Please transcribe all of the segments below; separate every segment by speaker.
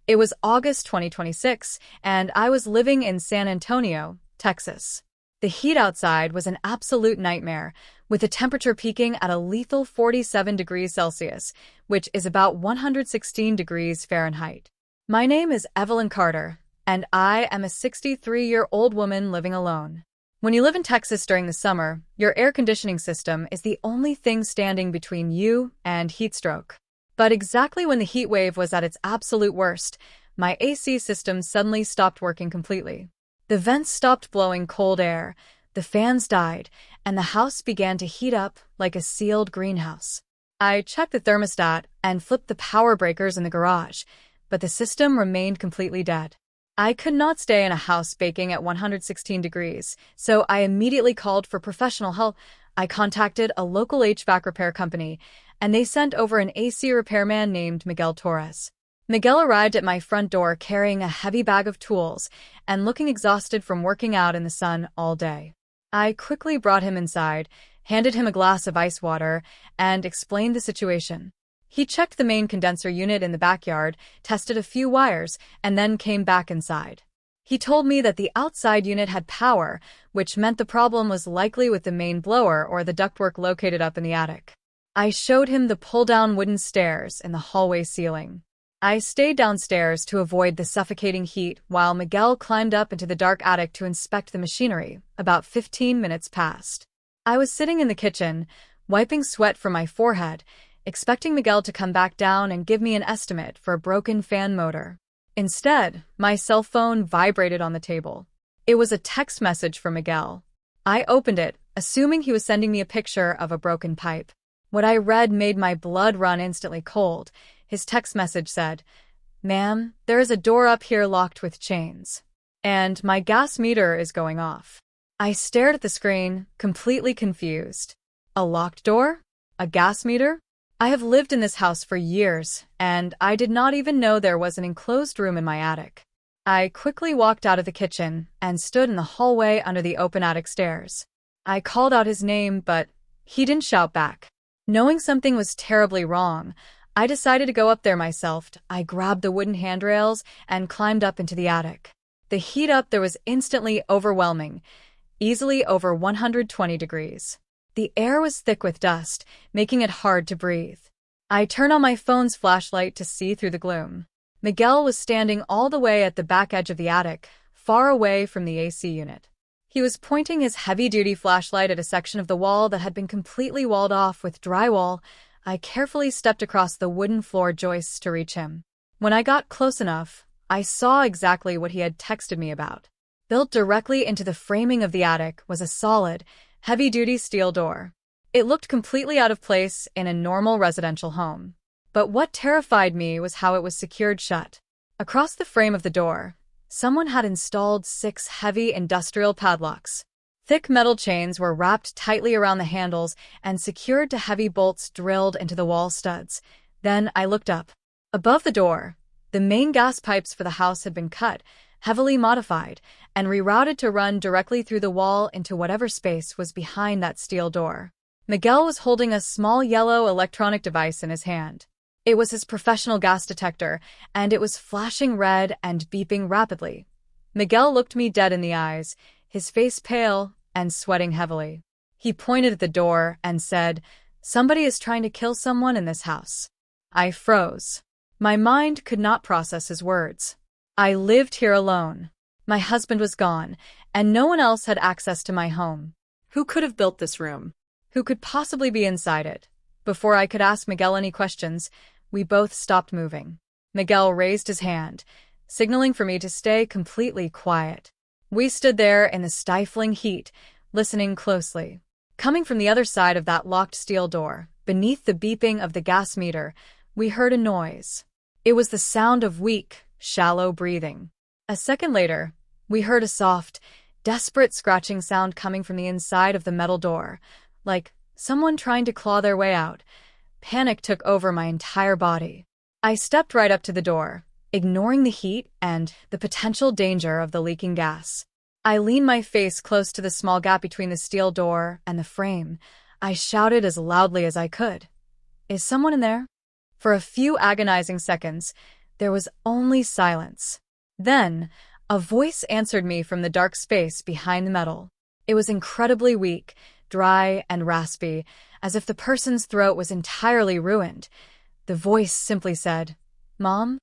Speaker 1: It was August 2026, and I was living in San Antonio, Texas. The heat outside was an absolute nightmare, with the temperature peaking at a lethal 47 degrees Celsius, which is about 116 degrees Fahrenheit. My name is Evelyn Carter, and I am a 63-year-old woman living alone. When you live in Texas during the summer, your air conditioning system is the only thing standing between you and heat stroke. But exactly when the heat wave was at its absolute worst, my AC system suddenly stopped working completely. The vents stopped blowing cold air, the fans died, and the house began to heat up like a sealed greenhouse. I checked the thermostat and flipped the power breakers in the garage, but the system remained completely dead. I could not stay in a house baking at 116 degrees, so I immediately called for professional help. I contacted a local HVAC repair company, and they sent over an AC repairman named Miguel Torres. Miguel arrived at my front door carrying a heavy bag of tools and looking exhausted from working out in the sun all day. I quickly brought him inside, handed him a glass of ice water, and explained the situation. He checked the main condenser unit in the backyard, tested a few wires, and then came back inside. He told me that the outside unit had power, which meant the problem was likely with the main blower or the ductwork located up in the attic. I showed him the pull-down wooden stairs in the hallway ceiling. I stayed downstairs to avoid the suffocating heat while Miguel climbed up into the dark attic to inspect the machinery. About 15 minutes passed. I was sitting in the kitchen, wiping sweat from my forehead, expecting Miguel to come back down and give me an estimate for a broken fan motor. Instead, my cell phone vibrated on the table. It was a text message from Miguel. I opened it, assuming he was sending me a picture of a broken pipe. What I read made my blood run instantly cold. His text message said, "Ma'am, there is a door up here locked with chains. And my gas meter is going off." I stared at the screen, completely confused. A locked door? A gas meter? I have lived in this house for years, and I did not even know there was an enclosed room in my attic. I quickly walked out of the kitchen and stood in the hallway under the open attic stairs. I called out his name, but he didn't shout back. Knowing something was terribly wrong, I decided to go up there myself. I grabbed the wooden handrails and climbed up into the attic. The heat up there was instantly overwhelming, easily over 120 degrees. The air was thick with dust, making it hard to breathe. I turned on my phone's flashlight to see through the gloom. Miguel was standing all the way at the back edge of the attic, far away from the AC unit. He was pointing his heavy-duty flashlight at a section of the wall that had been completely walled off with drywall. I carefully stepped across the wooden floor joists to reach him. When I got close enough, I saw exactly what he had texted me about. Built directly into the framing of the attic was a solid, heavy-duty steel door. It looked completely out of place in a normal residential home. But what terrified me was how it was secured shut. Across the frame of the door, someone had installed 6 heavy industrial padlocks. Thick metal chains were wrapped tightly around the handles and secured to heavy bolts drilled into the wall studs. Then I looked up. Above the door, the main gas pipes for the house had been cut, heavily modified, and rerouted to run directly through the wall into whatever space was behind that steel door. Miguel was holding a small yellow electronic device in his hand. It was his professional gas detector, and it was flashing red and beeping rapidly. Miguel looked me dead in the eyes, his face pale and sweating heavily. He pointed at the door and said, "Somebody is trying to kill someone in this house." I froze. My mind could not process his words. I lived here alone. My husband was gone, and no one else had access to my home. Who could have built this room? Who could possibly be inside it? Before I could ask Miguel any questions, we both stopped moving. Miguel raised his hand, signaling for me to stay completely quiet. We stood there in the stifling heat, listening closely. Coming from the other side of that locked steel door, beneath the beeping of the gas meter, we heard a noise. It was the sound of weak, shallow breathing. A second later, we heard a soft, desperate scratching sound coming from the inside of the metal door, like someone trying to claw their way out. Panic took over my entire body. I stepped right up to the door, ignoring the heat and the potential danger of the leaking gas. I leaned my face close to the small gap between the steel door and the frame. I shouted as loudly as I could, "Is someone in there?" For a few agonizing seconds, There was only silence. Then, a voice answered me from the dark space behind the metal. It was incredibly weak, dry, and raspy, as if the person's throat was entirely ruined. The voice simply said, "Mom?"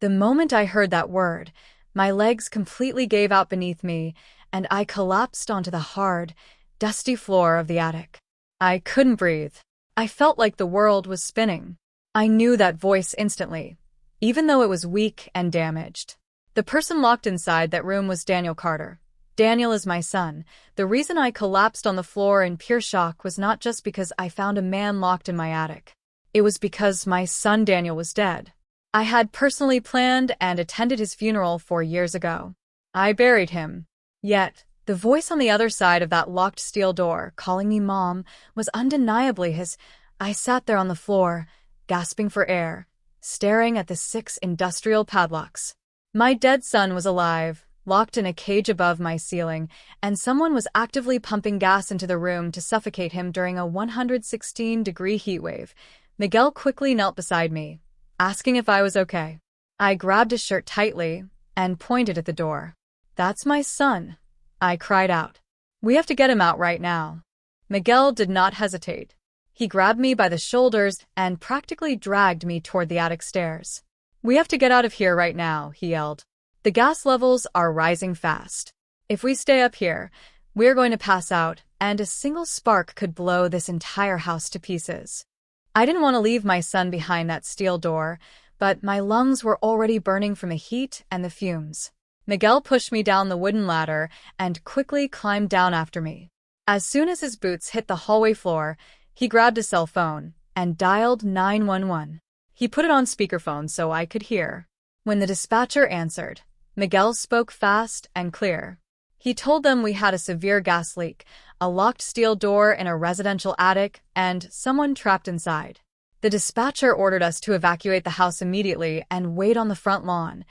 Speaker 1: The moment I heard that word, my legs completely gave out beneath me, and I collapsed onto the hard, dusty floor of the attic. I couldn't breathe. I felt like the world was spinning. I knew that voice instantly, even though it was weak and damaged. The person locked inside that room was Daniel Carter. Daniel is my son. The reason I collapsed on the floor in pure shock was not just because I found a man locked in my attic. It was because my son Daniel was dead. I had personally planned and attended his funeral 4 years ago. I buried him. Yet, the voice on the other side of that locked steel door, calling me Mom, was undeniably his. I sat there on the floor, gasping for air, staring at the 6 industrial padlocks. My dead son was alive, locked in a cage above my ceiling, and someone was actively pumping gas into the room to suffocate him during a 116-degree heat wave. Miguel quickly knelt beside me, asking if I was okay. I grabbed his shirt tightly and pointed at the door. "That's my son," I cried out. "We have to get him out right now." Miguel did not hesitate. He grabbed me by the shoulders and practically dragged me toward the attic stairs. "We have to get out of here right now," he yelled. "The gas levels are rising fast. If we stay up here, we're going to pass out, and a single spark could blow this entire house to pieces." I didn't want to leave my son behind that steel door, but my lungs were already burning from the heat and the fumes. Miguel pushed me down the wooden ladder and quickly climbed down after me. As soon as his boots hit the hallway floor, he grabbed a cell phone and dialed 911. He put it on speakerphone so I could hear. When the dispatcher answered, Miguel spoke fast and clear. He told them we had a severe gas leak, a locked steel door in a residential attic, and someone trapped inside. The dispatcher ordered us to evacuate the house immediately and wait on the front lawn.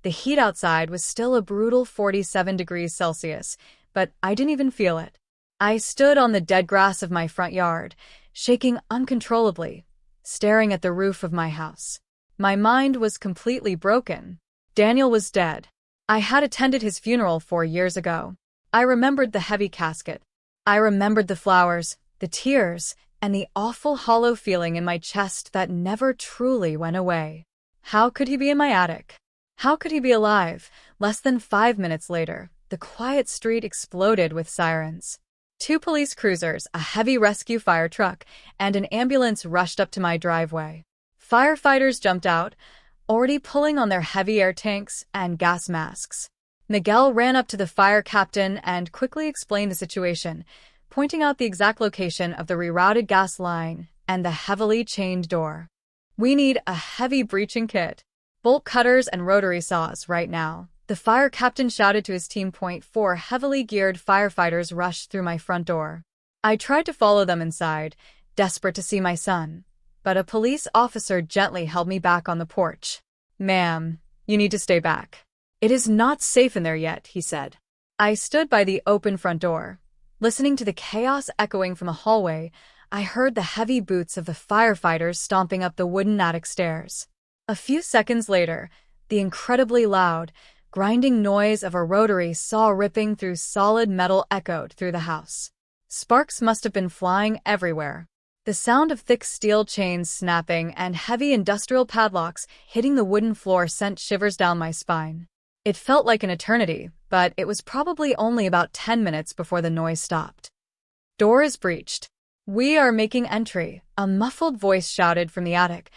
Speaker 1: The heat outside was still a brutal 47 degrees Celsius, but I didn't even feel it. I stood on the dead grass of my front yard, shaking uncontrollably, staring at the roof of my house. My mind was completely broken. Daniel was dead. I had attended his funeral 4 years ago. I remembered the heavy casket. I remembered the flowers, the tears, and the awful hollow feeling in my chest that never truly went away. How could he be in my attic? How could he be alive? Less than 5 minutes later, the quiet street exploded with sirens. 2 police cruisers, a heavy rescue fire truck, and an ambulance rushed up to my driveway. Firefighters jumped out, already pulling on their heavy air tanks and gas masks. Miguel ran up to the fire captain and quickly explained the situation, pointing out the exact location of the rerouted gas line and the heavily chained door. "We need a heavy breaching kit, bolt cutters and rotary saws right now," the fire captain shouted to his team. 4 heavily geared firefighters rushed through my front door. I tried to follow them inside, desperate to see my son, but a police officer gently held me back on the porch. "Ma'am, you need to stay back. It is not safe in there yet," he said. I stood by the open front door. Listening to the chaos echoing from the hallway, I heard the heavy boots of the firefighters stomping up the wooden attic stairs. A few seconds later, the incredibly loud, grinding noise of a rotary saw ripping through solid metal echoed through the house. Sparks must have been flying everywhere. The sound of thick steel chains snapping and heavy industrial padlocks hitting the wooden floor sent shivers down my spine. It felt like an eternity, but it was probably only about 10 minutes before the noise stopped. "Door is breached. We are making entry," a muffled voice shouted from the attic.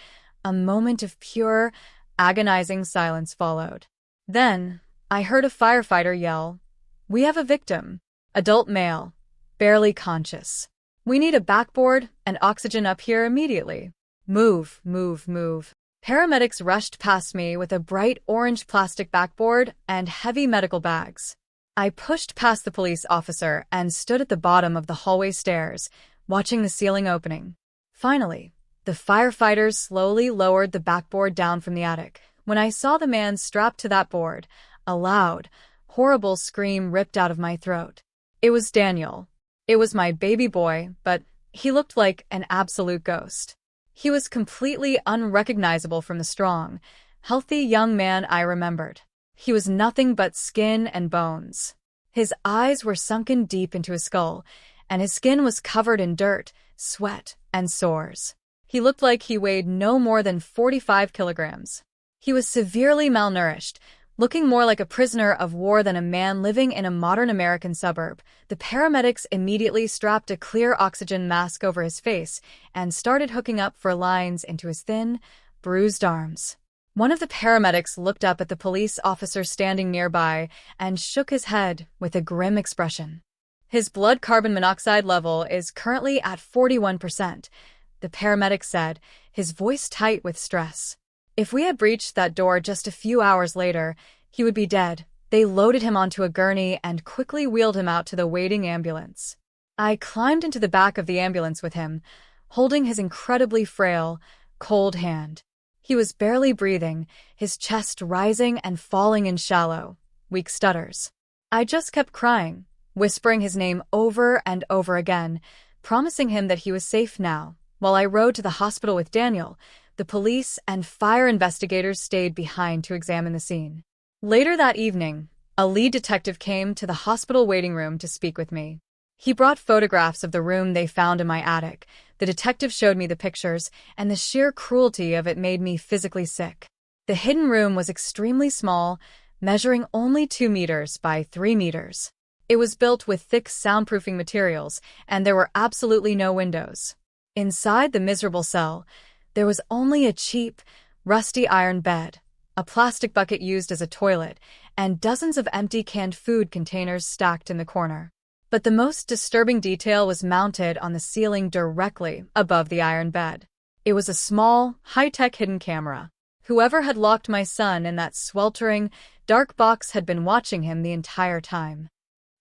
Speaker 1: A moment of pure, agonizing silence followed. Then, I heard a firefighter yell, "We have a victim. Adult male. Barely conscious. We need a backboard and oxygen up here immediately. Move, move, move." Paramedics rushed past me with a bright orange plastic backboard and heavy medical bags. I pushed past the police officer and stood at the bottom of the hallway stairs, watching the ceiling opening. Finally, the firefighters slowly lowered the backboard down from the attic. When I saw the man strapped to that board, a loud, horrible scream ripped out of my throat. It was Daniel. It was my baby boy, but he looked like an absolute ghost. He was completely unrecognizable from the strong, healthy young man I remembered. He was nothing but skin and bones. His eyes were sunken deep into his skull, and his skin was covered in dirt, sweat, and sores. He looked like he weighed no more than 45 kilograms. He was severely malnourished, looking more like a prisoner of war than a man living in a modern American suburb. The paramedics immediately strapped a clear oxygen mask over his face and started hooking up for lines into his thin, bruised arms. One of the paramedics looked up at the police officer standing nearby and shook his head with a grim expression. His blood carbon monoxide level is currently at 41%, the paramedic said, his voice tight with stress. If we had breached that door just a few hours later, he would be dead. They loaded him onto a gurney and quickly wheeled him out to the waiting ambulance. I climbed into the back of the ambulance with him, holding his incredibly frail, cold hand. He was barely breathing, his chest rising and falling in shallow, weak stutters. I just kept crying, whispering his name over and over again, promising him that he was safe now. While I rode to the hospital with Daniel, the police and fire investigators stayed behind to examine the scene. Later that evening, a lead detective came to the hospital waiting room to speak with me. He brought photographs of the room they found in my attic. The detective showed me the pictures, and the sheer cruelty of it made me physically sick. The hidden room was extremely small, measuring only 2 meters by 3 meters. It was built with thick soundproofing materials, and there were absolutely no windows. Inside the miserable cell, there was only a cheap, rusty iron bed, a plastic bucket used as a toilet, and dozens of empty canned food containers stacked in the corner. But the most disturbing detail was mounted on the ceiling directly above the iron bed. It was a small, high-tech hidden camera. Whoever had locked my son in that sweltering, dark box had been watching him the entire time.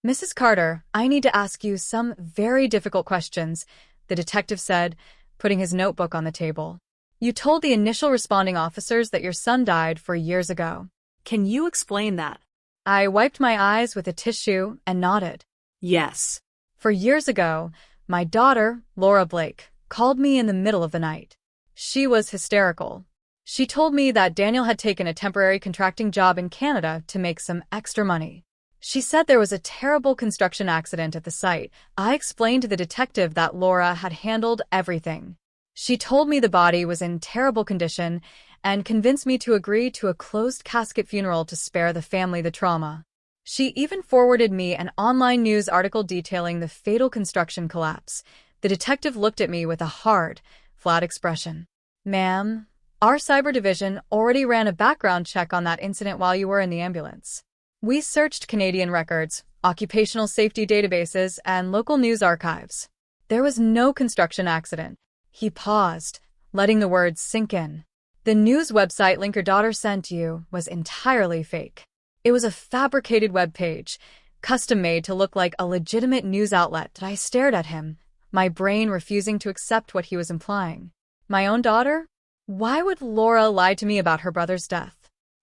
Speaker 1: "Mrs. Carter, I need to ask you some very difficult questions," the detective said, putting his notebook on the table. "You told the initial responding officers that your son died 4 years ago. Can you explain that?" I wiped my eyes with a tissue and nodded. "Yes. 4 years ago, my daughter, Laura Blake, called me in the middle of the night. She was hysterical. She told me that Daniel had taken a temporary contracting job in Canada to make some extra money. She said there was a terrible construction accident at the site. I explained to the detective that Laura had handled everything. She told me the body was in terrible condition and convinced me to agree to a closed casket funeral to spare the family the trauma. She even forwarded me an online news article detailing the fatal construction collapse." The detective looked at me with a hard, flat expression. "Ma'am, our cyber division already ran a background check on that incident while you were in the ambulance. We searched Canadian records, occupational safety databases, and local news archives. There was no construction accident." He paused, letting the words sink in. "The news website link your daughter sent you was entirely fake. It was a fabricated web page, custom-made to look like a legitimate news outlet." I stared at him, my brain refusing to accept what he was implying. My own daughter? Why would Laura lie to me about her brother's death?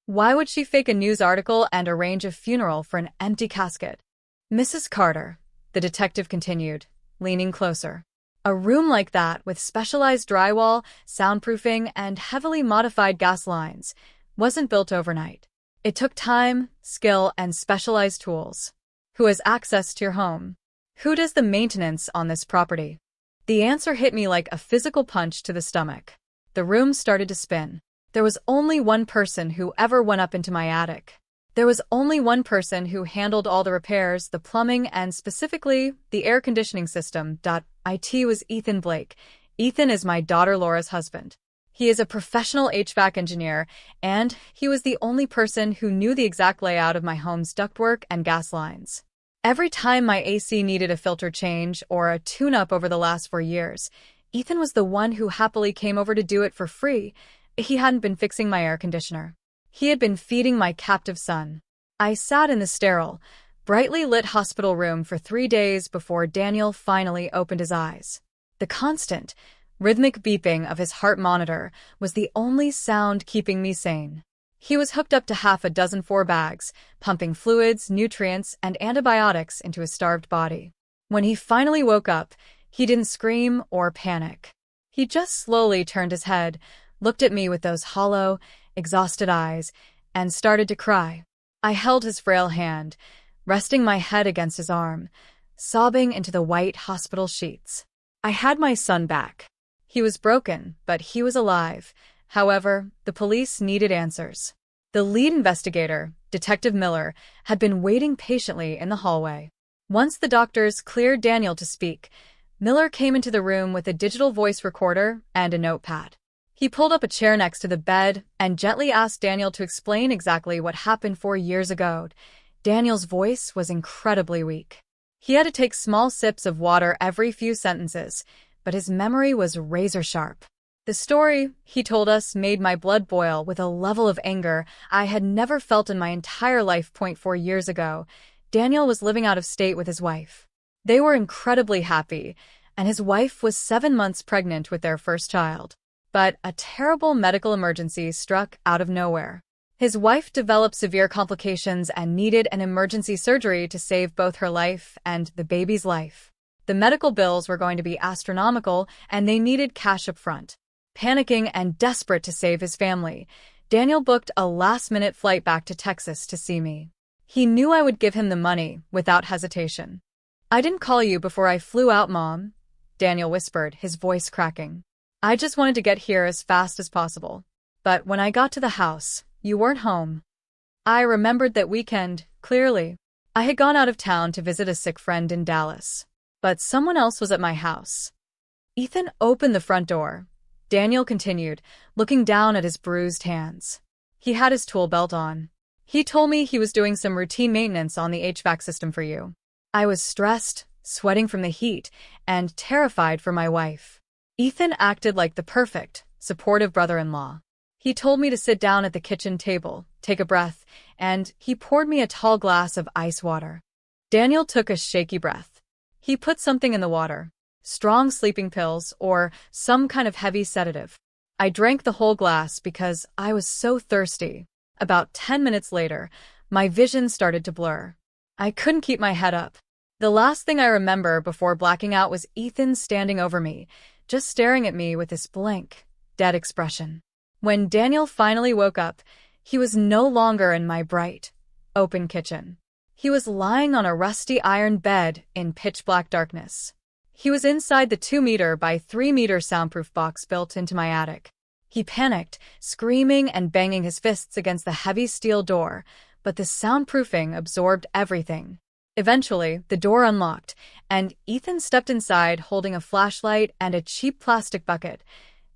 Speaker 1: Why would she fake a news article and arrange a funeral for an empty casket? "Mrs. Carter," the detective continued, leaning closer, "a room like that with specialized drywall, soundproofing, and heavily modified gas lines wasn't built overnight. It took time, skill, and specialized tools. Who has access to your home? Who does the maintenance on this property?" The answer hit me like a physical punch to the stomach. The room started to spin. There was only one person who ever went up into my attic. There was only one person who handled all the repairs, the plumbing, and specifically the air conditioning system. It was Ethan Blake. Ethan is my daughter Laura's husband. He is a professional HVAC engineer, and he was the only person who knew the exact layout of my home's ductwork and gas lines. Every time my AC needed a filter change or a tune-up over the last 4 years, Ethan was the one who happily came over to do it for free. He hadn't been fixing my air conditioner. He had been feeding my captive son. I sat in the sterile, brightly lit hospital room for 3 days before Daniel finally opened his eyes. The constant, rhythmic beeping of his heart monitor was the only sound keeping me sane. He was hooked up to half a dozen 4 bags, pumping fluids, nutrients, and antibiotics into his starved body. When he finally woke up, he didn't scream or panic. He just slowly turned his head, looked at me with those hollow, exhausted eyes, and started to cry. I held his frail hand, resting my head against his arm, sobbing into the white hospital sheets. I had my son back. He was broken, but he was alive. However, the police needed answers. The lead investigator, Detective Miller, had been waiting patiently in the hallway. Once the doctors cleared Daniel to speak, Miller came into the room with a digital voice recorder and a notepad. He pulled up a chair next to the bed and gently asked Daniel to explain exactly what happened 4 years ago. Daniel's voice was incredibly weak. He had to take small sips of water every few sentences, but his memory was razor-sharp. The story, he told us, made my blood boil with a level of anger I had never felt in my entire life. 4 years ago, Daniel was living out of state with his wife. They were incredibly happy, and his wife was 7 months pregnant with their first child. But a terrible medical emergency struck out of nowhere. His wife developed severe complications and needed an emergency surgery to save both her life and the baby's life. The medical bills were going to be astronomical, and they needed cash up front. Panicking and desperate to save his family, Daniel booked a last-minute flight back to Texas to see me. He knew I would give him the money without hesitation. "I didn't call you before I flew out, Mom," Daniel whispered, his voice cracking. "I just wanted to get here as fast as possible. But when I got to the house, you weren't home." I remembered that weekend, clearly. I had gone out of town to visit a sick friend in Dallas. But someone else was at my house. "Ethan opened the front door," Daniel continued, looking down at his bruised hands. "He had his tool belt on. He told me he was doing some routine maintenance on the HVAC system for you." I was stressed, sweating from the heat, and terrified for my wife. Ethan acted like the perfect, supportive brother-in-law. He told me to sit down at the kitchen table, take a breath, and he poured me a tall glass of ice water. Daniel took a shaky breath. He put something in the water. Strong sleeping pills, or some kind of heavy sedative. I drank the whole glass because I was so thirsty. About 10 minutes later, my vision started to blur. I couldn't keep my head up. The last thing I remember before blacking out was Ethan standing over me, just staring at me with this blank, dead expression. When Daniel finally woke up, he was no longer in my bright, open kitchen. He was lying on a rusty iron bed in pitch-black darkness. He was inside the 2-meter by 3-meter soundproof box built into my attic. He panicked, screaming and banging his fists against the heavy steel door, but the soundproofing absorbed everything. Eventually, the door unlocked, and Ethan stepped inside holding a flashlight and a cheap plastic bucket.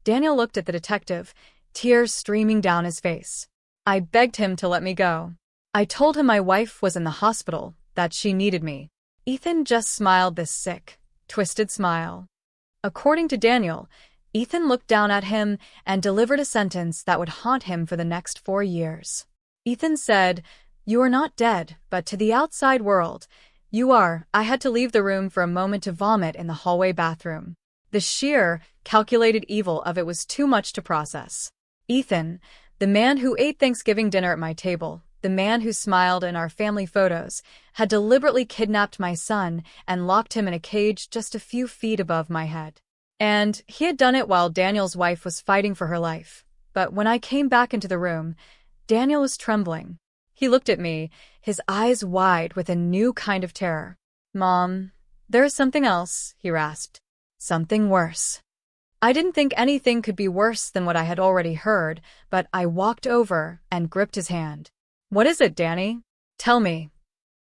Speaker 1: Daniel looked at the detective, tears streaming down his face. I begged him to let me go. I told him my wife was in the hospital, that she needed me. Ethan just smiled this sick, twisted smile. According to Daniel, Ethan looked down at him and delivered a sentence that would haunt him for the next 4 years. Ethan said, "You are not dead, but to the outside world, you are." I had to leave the room for a moment to vomit in the hallway bathroom. The sheer, calculated evil of it was too much to process. Ethan, the man who ate Thanksgiving dinner at my table, the man who smiled in our family photos, had deliberately kidnapped my son and locked him in a cage just a few feet above my head. And he had done it while Daniel's wife was fighting for her life. But when I came back into the room, Daniel was trembling. He looked at me, his eyes wide with a new kind of terror. "Mom, there is something else," he rasped. "Something worse." I didn't think anything could be worse than what I had already heard, but I walked over and gripped his hand. "What is it, Danny? Tell me."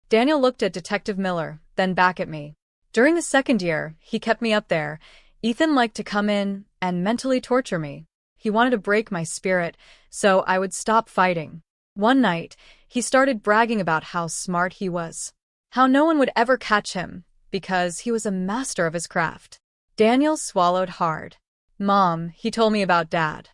Speaker 1: Daniel looked at Detective Miller, then back at me. During the second year, he kept me up there. Ethan liked to come in and mentally torture me. He wanted to break my spirit, so I would stop fighting. One night, he started bragging about how smart he was. How no one would ever catch him, because he was a master of his craft. Daniel swallowed hard. "Mom, he told me about Dad."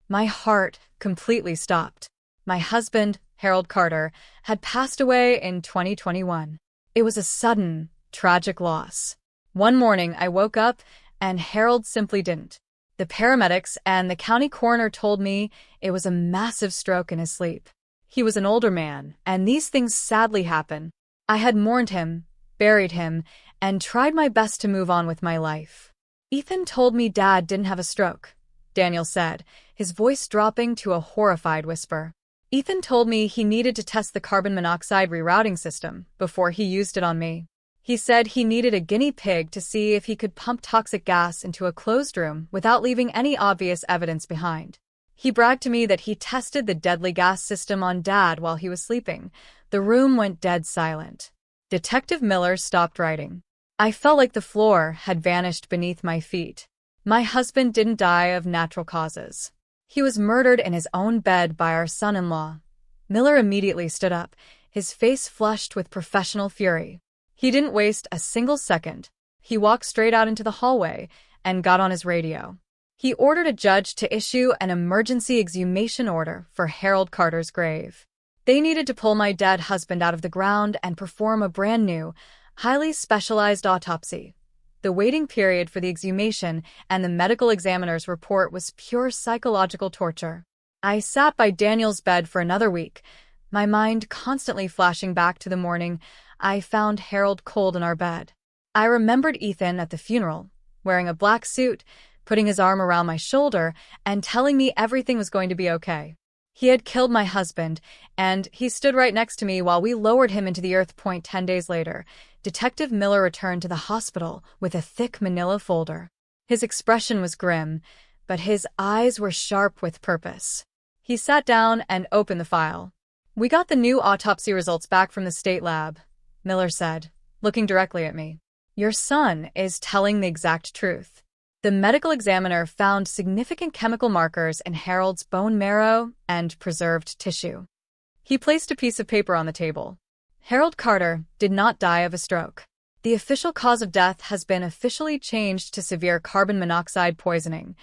Speaker 1: My heart completely stopped. My husband, Harold Carter, had passed away in 2021. It was a sudden, tragic loss. One morning, I woke up, and Harold simply didn't. The paramedics and the county coroner told me it was a massive stroke in his sleep. He was an older man, and these things sadly happen. I had mourned him, buried him, and tried my best to move on with my life. Ethan told me Dad didn't have a stroke. Daniel said, his voice dropping to a horrified whisper. Ethan told me he needed to test the carbon monoxide rerouting system before he used it on me. He said he needed a guinea pig to see if he could pump toxic gas into a closed room without leaving any obvious evidence behind. He bragged to me that he tested the deadly gas system on Dad while he was sleeping. The room went dead silent. Detective Miller stopped writing. I felt like the floor had vanished beneath my feet. My husband didn't die of natural causes. He was murdered in his own bed by our son-in-law. Miller immediately stood up, his face flushed with professional fury. He didn't waste a single second. He walked straight out into the hallway and got on his radio. He ordered a judge to issue an emergency exhumation order for Harold Carter's grave. They needed to pull my dead husband out of the ground and perform a brand new, highly specialized autopsy. The waiting period for the exhumation and the medical examiner's report was pure psychological torture. I sat by Daniel's bed for another week, my mind constantly flashing back to the morning I found Harold cold in our bed. I remembered Ethan at the funeral, wearing a black suit, putting his arm around my shoulder, and telling me everything was going to be okay. He had killed my husband, and he stood right next to me while we lowered him into the earth. 10 days later, Detective Miller returned to the hospital with a thick manila folder. His expression was grim, but his eyes were sharp with purpose. He sat down and opened the file. We got the new autopsy results back from the state lab, Miller said, looking directly at me. Your son is telling the exact truth. The medical examiner found significant chemical markers in Harold's bone marrow and preserved tissue. He placed a piece of paper on the table. Harold Carter did not die of a stroke. The official cause of death has been officially changed to severe carbon monoxide poisoning.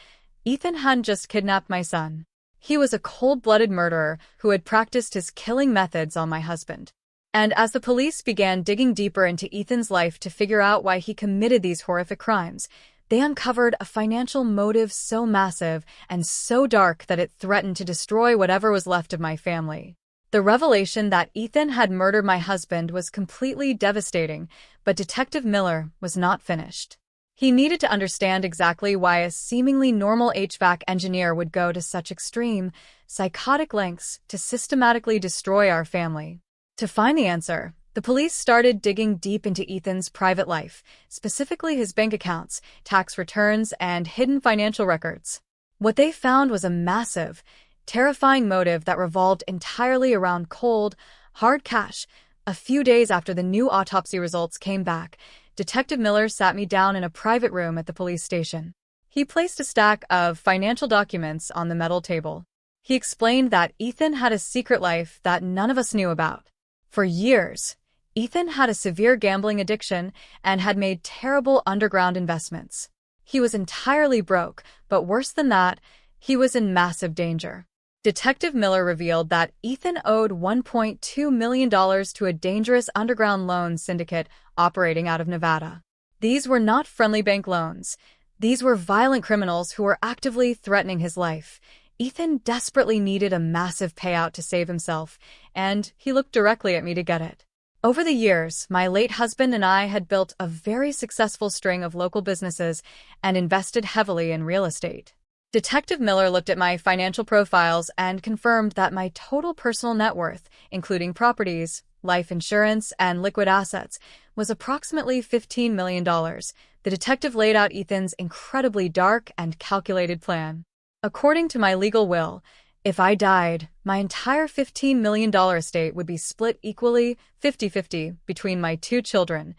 Speaker 1: Ethan hadn't just kidnapped my son. He was a cold-blooded murderer who had practiced his killing methods on my husband. And as the police began digging deeper into Ethan's life to figure out why he committed these horrific crimes, they uncovered a financial motive so massive and so dark that it threatened to destroy whatever was left of my family. The revelation that Ethan had murdered my husband was completely devastating, but Detective Miller was not finished. He needed to understand exactly why a seemingly normal HVAC engineer would go to such extreme, psychotic lengths to systematically destroy our family. To find the answer, the police started digging deep into Ethan's private life, specifically his bank accounts, tax returns, and hidden financial records. What they found was a massive, terrifying motive that revolved entirely around cold, hard cash. A few days after the new autopsy results came back, Detective Miller sat me down in a private room at the police station. He placed a stack of financial documents on the metal table. He explained that Ethan had a secret life that none of us knew about. For years, Ethan had a severe gambling addiction and had made terrible underground investments. He was entirely broke, but worse than that, he was in massive danger. Detective Miller revealed that Ethan owed $1.2 million to a dangerous underground loan syndicate operating out of Nevada. These were not friendly bank loans. These were violent criminals who were actively threatening his life. Ethan desperately needed a massive payout to save himself, and he looked directly at me to get it. Over the years, my late husband and I had built a very successful string of local businesses and invested heavily in real estate. Detective Miller looked at my financial profiles and confirmed that my total personal net worth, including properties, life insurance, and liquid assets, was approximately $15 million. The detective laid out Ethan's incredibly dark and calculated plan. According to my legal will, if I died, my entire $15 million estate would be split equally, 50-50, between my two children,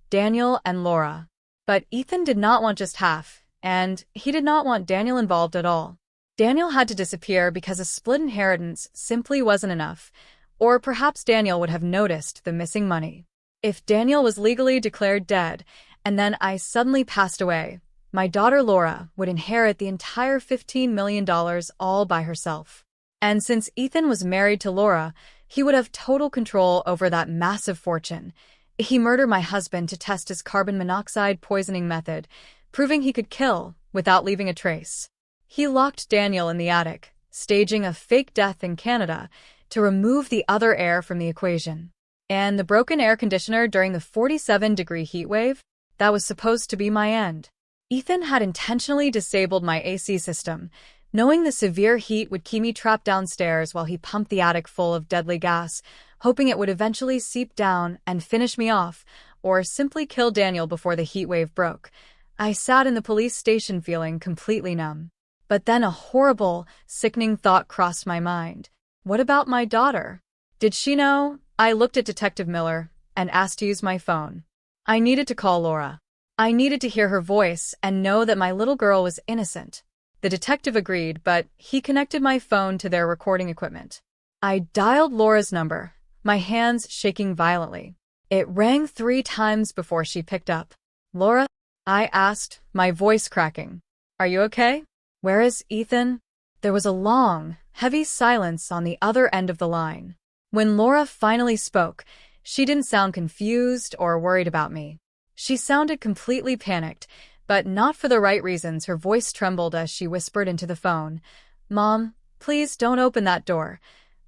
Speaker 1: Daniel and Laura. But Ethan did not want just half, and he did not want Daniel involved at all. Daniel had to disappear because a split inheritance simply wasn't enough, or perhaps Daniel would have noticed the missing money. If Daniel was legally declared dead, and then I suddenly passed away, my daughter Laura would inherit the entire $15 million all by herself. And since Ethan was married to Laura, he would have total control over that massive fortune. He murdered my husband to test his carbon monoxide poisoning method, proving he could kill without leaving a trace. He locked Daniel in the attic, staging a fake death in Canada to remove the other air from the equation. And the broken air conditioner during the 47-degree heat wave? That was supposed to be my end. Ethan had intentionally disabled my AC system, knowing the severe heat would keep me trapped downstairs while he pumped the attic full of deadly gas, hoping it would eventually seep down and finish me off, or simply kill Daniel before the heat wave broke. I sat in the police station feeling completely numb. But then a horrible, sickening thought crossed my mind. What about my daughter? Did she know? I looked at Detective Miller and asked to use my phone. I needed to call Laura. I needed to hear her voice and know that my little girl was innocent. The detective agreed, but he connected my phone to their recording equipment. I dialed Laura's number, my hands shaking violently. It rang 3 times before she picked up. "Laura?" I asked, my voice cracking. "Are you okay? Where is Ethan?" There was a long, heavy silence on the other end of the line. When Laura finally spoke, she didn't sound confused or worried about me. She sounded completely panicked, but not for the right reasons. Her voice trembled as she whispered into the phone, "Mom, please don't open that door."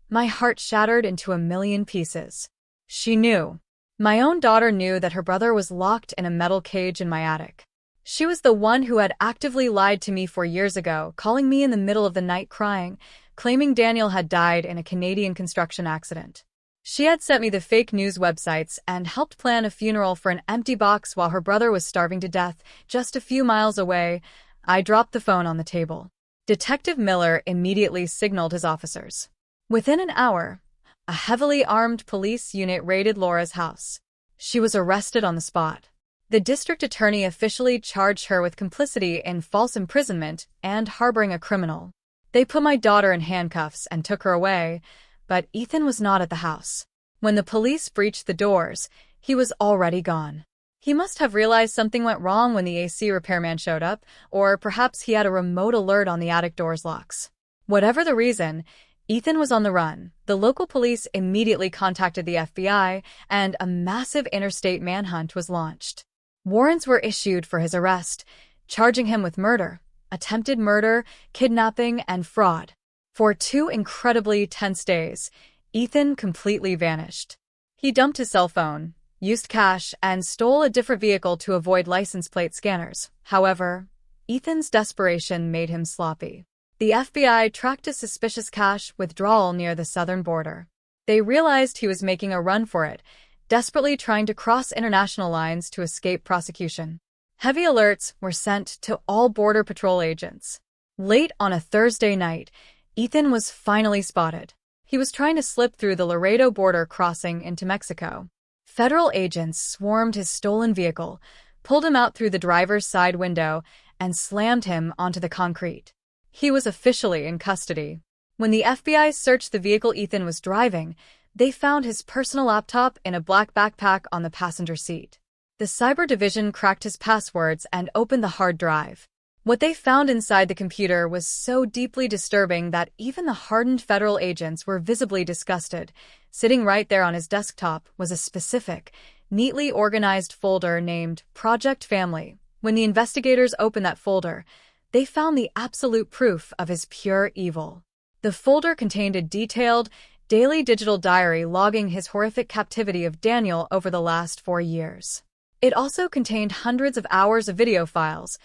Speaker 1: My heart shattered into a million pieces. She knew. My own daughter knew that her brother was locked in a metal cage in my attic. She was the one who had actively lied to me 4 years ago, calling me in the middle of the night crying, claiming Daniel had died in a Canadian construction accident. She had sent me the fake news websites and helped plan a funeral for an empty box while her brother was starving to death just a few miles away. I dropped the phone on the table. Detective Miller immediately signaled his officers. Within an hour, a heavily armed police unit raided Laura's house. She was arrested on the spot. The district attorney officially charged her with complicity in false imprisonment and harboring a criminal. They put my daughter in handcuffs and took her away, but Ethan was not at the house. When the police breached the doors, he was already gone. He must have realized something went wrong when the AC repairman showed up, or perhaps he had a remote alert on the attic door's locks. Whatever the reason, Ethan was on the run. The local police immediately contacted the FBI, and a massive interstate manhunt was launched. Warrants were issued for his arrest, charging him with murder, attempted murder, kidnapping, and fraud. For 2 incredibly tense days, Ethan completely vanished. He dumped his cell phone, used cash, and stole a different vehicle to avoid license plate scanners. However, Ethan's desperation made him sloppy. The FBI tracked a suspicious cash withdrawal near the southern border. They realized he was making a run for it, desperately trying to cross international lines to escape prosecution. Heavy alerts were sent to all Border Patrol agents. Late on a Thursday night, Ethan was finally spotted. He was trying to slip through the Laredo border crossing into Mexico. Federal agents swarmed his stolen vehicle, pulled him out through the driver's side window, and slammed him onto the concrete. He was officially in custody. When the FBI searched the vehicle Ethan was driving, they found his personal laptop in a black backpack on the passenger seat. The cyber division cracked his passwords and opened the hard drive. What they found inside the computer was so deeply disturbing that even the hardened federal agents were visibly disgusted. Sitting right there on his desktop was a specific, neatly organized folder named Project Family. When the investigators opened that folder, they found the absolute proof of his pure evil. The folder contained a detailed, daily digital diary logging his horrific captivity of Daniel over the last 4 years. It also contained hundreds of hours of video files,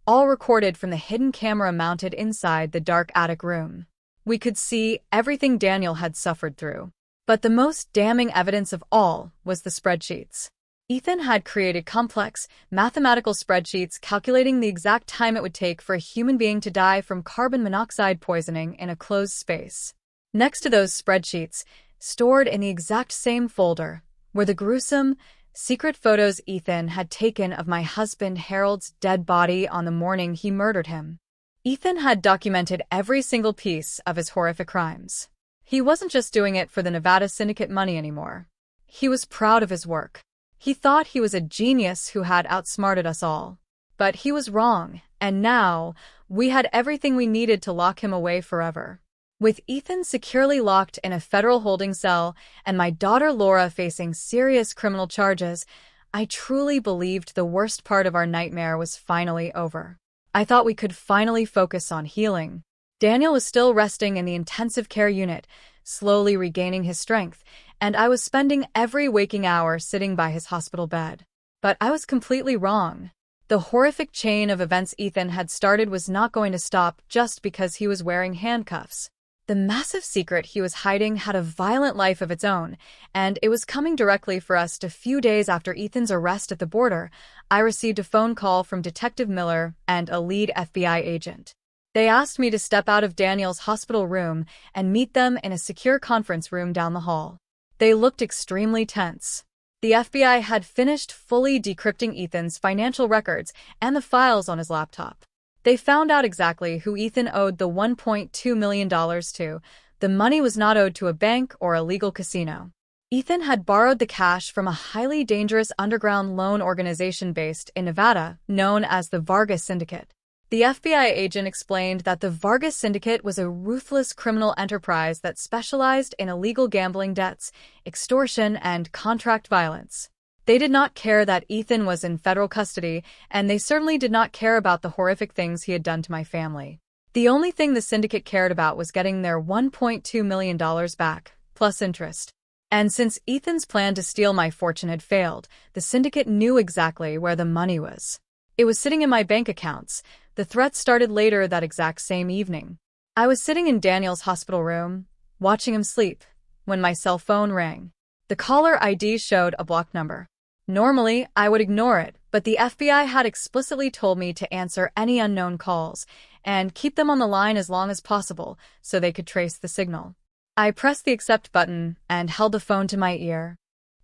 Speaker 1: all recorded from the hidden camera mounted inside the dark attic room. We could see everything Daniel had suffered through. But the most damning evidence of all was the spreadsheets. Ethan had created complex, mathematical spreadsheets calculating the exact time it would take for a human being to die from carbon monoxide poisoning in a closed space. Next to those spreadsheets, stored in the exact same folder, were the gruesome, secret photos Ethan had taken of my husband Harold's dead body on the morning he murdered him. Ethan had documented every single piece of his horrific crimes. He wasn't just doing it for the Nevada syndicate money anymore. He was proud of his work. He thought he was a genius who had outsmarted us all. But he was wrong, and now we had everything we needed to lock him away forever. With Ethan securely locked in a federal holding cell and my daughter Laura facing serious criminal charges, I truly believed the worst part of our nightmare was finally over. I thought we could finally focus on healing. Daniel was still resting in the intensive care unit, slowly regaining his strength, and I was spending every waking hour sitting by his hospital bed. But I was completely wrong. The horrific chain of events Ethan had started was not going to stop just because he was wearing handcuffs. The massive secret he was hiding had a violent life of its own, and it was coming directly for us. A few days after Ethan's arrest at the border, I received a phone call from Detective Miller and a lead FBI agent. They asked me to step out of Daniel's hospital room and meet them in a secure conference room down the hall. They looked extremely tense. The FBI had finished fully decrypting Ethan's financial records and the files on his laptop. They found out exactly who Ethan owed the $1.2 million to. The money was not owed to a bank or a legal casino. Ethan had borrowed the cash from a highly dangerous underground loan organization based in Nevada, known as the Vargas Syndicate. The FBI agent explained that the Vargas Syndicate was a ruthless criminal enterprise that specialized in illegal gambling debts, extortion, and contract violence. They did not care that Ethan was in federal custody, and they certainly did not care about the horrific things he had done to my family. The only thing the syndicate cared about was getting their $1.2 million back, plus interest. And since Ethan's plan to steal my fortune had failed, the syndicate knew exactly where the money was. It was sitting in my bank accounts. The threat started later that exact same evening. I was sitting in Daniel's hospital room, watching him sleep, when my cell phone rang. The caller ID showed a blocked number. Normally, I would ignore it, but the FBI had explicitly told me to answer any unknown calls and keep them on the line as long as possible so they could trace the signal. I pressed the accept button and held the phone to my ear.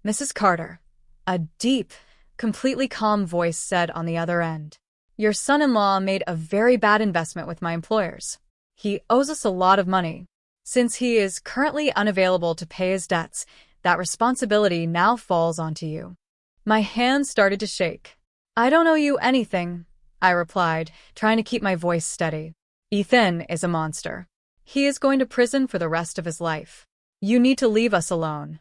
Speaker 1: "Mrs. Carter," a deep, completely calm voice said on the other end. "Your son-in-law made a very bad investment with my employers. He owes us a lot of money. Since he is currently unavailable to pay his debts, that responsibility now falls onto you." My hands started to shake. "I don't owe you anything," I replied, trying to keep my voice steady. "Ethan is a monster. He is going to prison for the rest of his life. You need to leave us alone."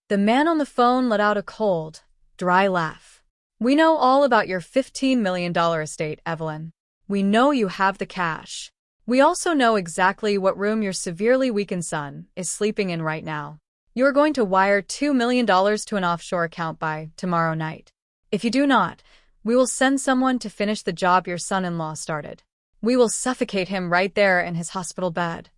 Speaker 1: The man on the phone let out a cold, dry laugh. "We know all about your $15 million estate, Evelyn. We know you have the cash. We also know exactly what room your severely weakened son is sleeping in right now. You're going to wire $2 million to an offshore account by tomorrow night. If you do not, we will send someone to finish the job your son-in-law started. We will suffocate him right there in his hospital bed."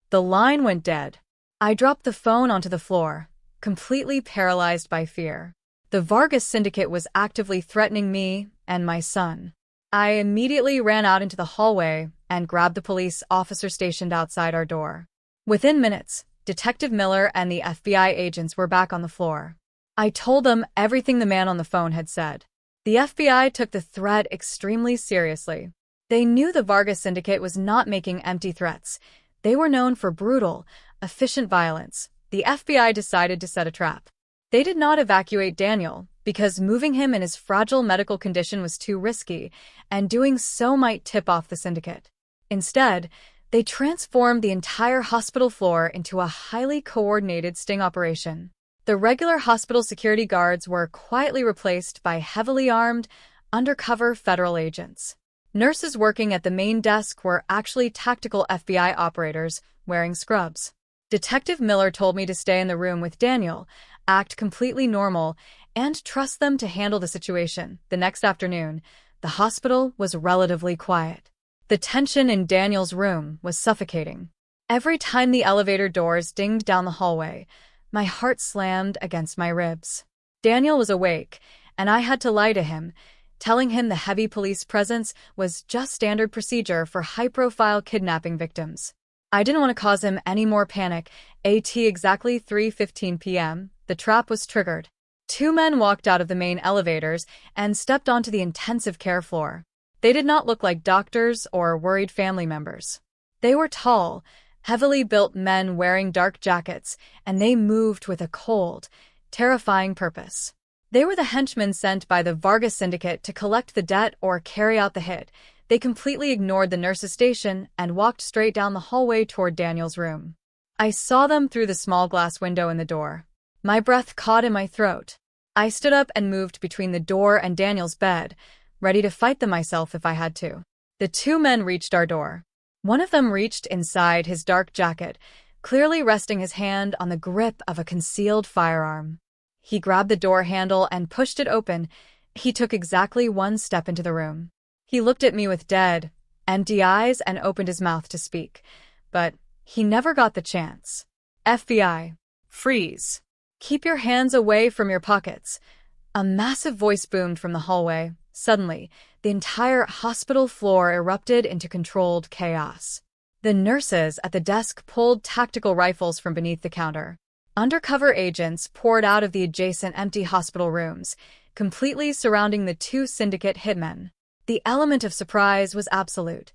Speaker 1: The line went dead. I dropped the phone onto the floor, completely paralyzed by fear. The Vargas Syndicate was actively threatening me and my son. I immediately ran out into the hallway and grabbed the police officer stationed outside our door. Within minutes, Detective Miller and the FBI agents were back on the floor. I told them everything the man on the phone had said. The FBI took the threat extremely seriously. They knew the Vargas Syndicate was not making empty threats. They were known for brutal, efficient violence. The FBI decided to set a trap. They did not evacuate Daniel because moving him in his fragile medical condition was too risky, and doing so might tip off the syndicate. Instead, they transformed the entire hospital floor into a highly coordinated sting operation. The regular hospital security guards were quietly replaced by heavily armed, undercover federal agents. Nurses working at the main desk were actually tactical FBI operators wearing scrubs. Detective Miller told me to stay in the room with Daniel, act completely normal, and trust them to handle the situation. The next afternoon, the hospital was relatively quiet. The tension in Daniel's room was suffocating. Every time the elevator doors dinged down the hallway, my heart slammed against my ribs. Daniel was awake, and I had to lie to him, telling him the heavy police presence was just standard procedure for high-profile kidnapping victims. I didn't want to cause him any more panic. At exactly 3:15 p.m., the trap was triggered. Two men walked out of the main elevators and stepped onto the intensive care floor. They did not look like doctors or worried family members. They were tall, heavily built men wearing dark jackets, and they moved with a cold, terrifying purpose. They were the henchmen sent by the Vargas Syndicate to collect the debt or carry out the hit. They completely ignored the nurse's station and walked straight down the hallway toward Daniel's room. I saw them through the small glass window in the door. My breath caught in my throat. I stood up and moved between the door and Daniel's bed, ready to fight them myself if I had to. The two men reached our door. One of them reached inside his dark jacket, clearly resting his hand on the grip of a concealed firearm. He grabbed the door handle and pushed it open, He took exactly one step into the room. He looked at me with dead, empty eyes and opened his mouth to speak, but he never got the chance. FBI. Freeze. Keep your hands away from your pockets. A massive voice boomed from the hallway. Suddenly, the entire hospital floor erupted into controlled chaos. The nurses at the desk pulled tactical rifles from beneath the counter. Undercover agents poured out of the adjacent empty hospital rooms, completely surrounding the two syndicate hitmen. The element of surprise was absolute.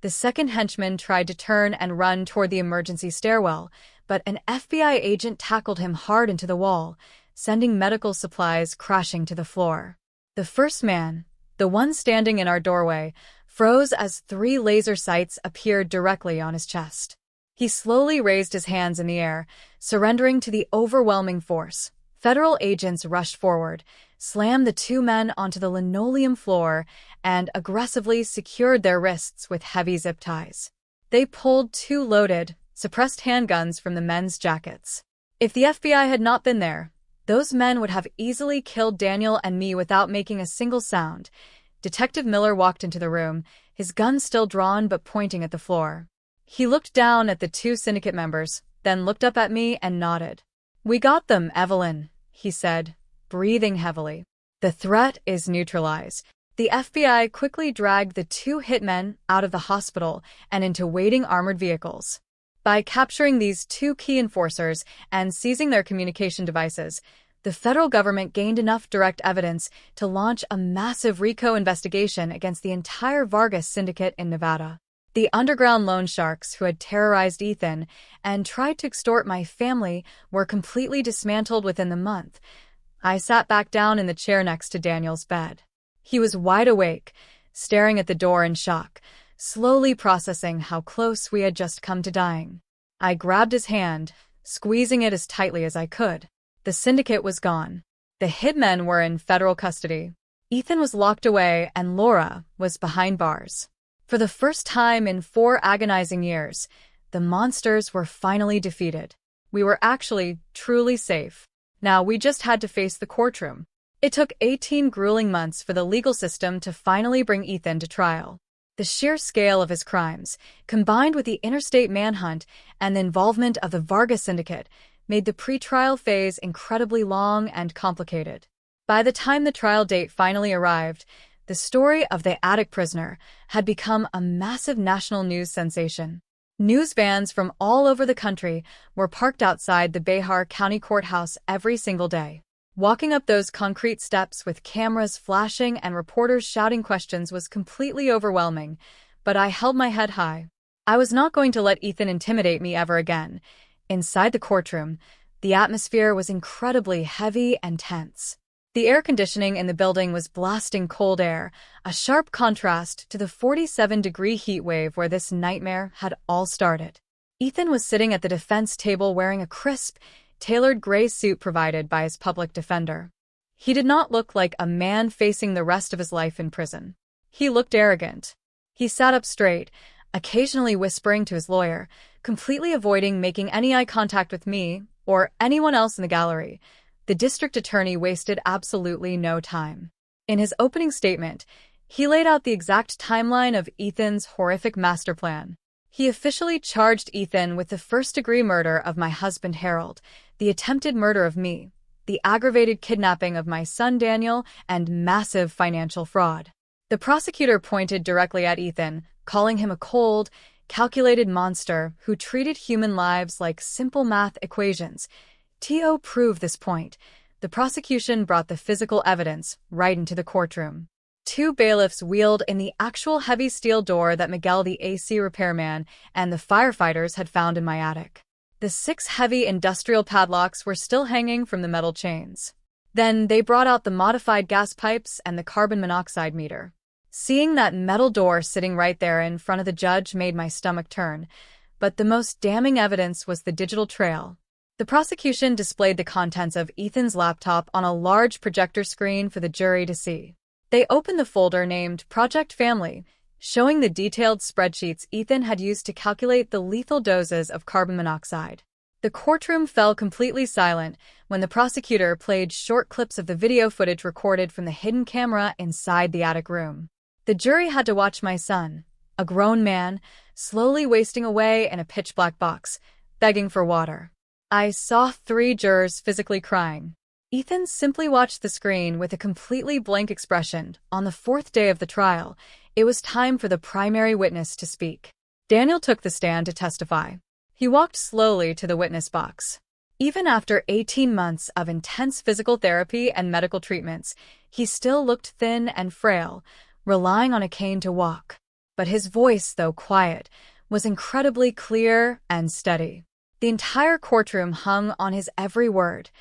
Speaker 1: The second henchman tried to turn and run toward the emergency stairwell, but an FBI agent tackled him hard into the wall, sending medical supplies crashing to the floor. The first man, the one standing in our doorway, froze as 3 laser sights appeared directly on his chest. He slowly raised his hands in the air, surrendering to the overwhelming force. Federal agents rushed forward, slammed the 2 men onto the linoleum floor, and aggressively secured their wrists with heavy zip ties. They pulled 2 loaded, suppressed handguns from the men's jackets. If the FBI had not been there, those men would have easily killed Daniel and me without making a single sound. Detective Miller walked into the room, his gun still drawn but pointing at the floor. He looked down at the 2 syndicate members, then looked up at me and nodded. "We got them, Evelyn," he said, breathing heavily. "The threat is neutralized." The FBI quickly dragged the 2 hitmen out of the hospital and into waiting armored vehicles. By capturing these 2 key enforcers and seizing their communication devices, the federal government gained enough direct evidence to launch a massive RICO investigation against the entire Vargas syndicate in Nevada. The underground loan sharks who had terrorized Ethan and tried to extort my family were completely dismantled within the month. I sat back down in the chair next to Daniel's bed. He was wide awake, staring at the door in shock, slowly processing how close we had just come to dying. I grabbed his hand, squeezing it as tightly as I could. The syndicate was gone. The hitmen were in federal custody. Ethan was locked away and Laura was behind bars. For the first time in 4 agonizing years, the monsters were finally defeated. We were actually truly safe. Now we just had to face the courtroom. It took 18 grueling months for the legal system to finally bring Ethan to trial. The sheer scale of his crimes, combined with the interstate manhunt and the involvement of the Vargas syndicate, made the pretrial phase incredibly long and complicated. By the time the trial date finally arrived, the story of the attic prisoner had become a massive national news sensation. News vans from all over the country were parked outside the Behar County Courthouse every single day. Walking up those concrete steps with cameras flashing and reporters shouting questions was completely overwhelming, but I held my head high. I was not going to let Ethan intimidate me ever again. Inside the courtroom, the atmosphere was incredibly heavy and tense. The air conditioning in the building was blasting cold air, a sharp contrast to the 47-degree heat wave where this nightmare had all started. Ethan was sitting at the defense table wearing a crisp, tailored gray suit provided by his public defender. He did not look like a man facing the rest of his life in prison. He looked arrogant. He sat up straight, occasionally whispering to his lawyer, completely avoiding making any eye contact with me or anyone else in the gallery. The district attorney wasted absolutely no time. In his opening statement, he laid out the exact timeline of Ethan's horrific master plan. He officially charged Ethan with the first-degree murder of my husband Harold, the attempted murder of me, the aggravated kidnapping of my son Daniel, and massive financial fraud. The prosecutor pointed directly at Ethan, calling him a cold, calculated monster who treated human lives like simple math equations. To prove this point, the prosecution brought the physical evidence right into the courtroom. 2 bailiffs wheeled in the actual heavy steel door that Miguel the AC repairman and the firefighters had found in my attic. The 6 heavy industrial padlocks were still hanging from the metal chains. Then they brought out the modified gas pipes and the carbon monoxide meter. Seeing that metal door sitting right there in front of the judge made my stomach turn, but the most damning evidence was the digital trail. The prosecution displayed the contents of Ethan's laptop on a large projector screen for the jury to see. They opened the folder named Project Family, showing the detailed spreadsheets Ethan had used to calculate the lethal doses of carbon monoxide. The courtroom fell completely silent when the prosecutor played short clips of the video footage recorded from the hidden camera inside the attic room. The jury had to watch my son, a grown man, slowly wasting away in a pitch-black box, begging for water. I saw 3 jurors physically crying. Ethan simply watched the screen with a completely blank expression. On the 4th day of the trial, it was time for the primary witness to speak. Daniel took the stand to testify. He walked slowly to the witness box. Even after 18 months of intense physical therapy and medical treatments, he still looked thin and frail, relying on a cane to walk. But his voice, though quiet, was incredibly clear and steady. The entire courtroom hung on his every word.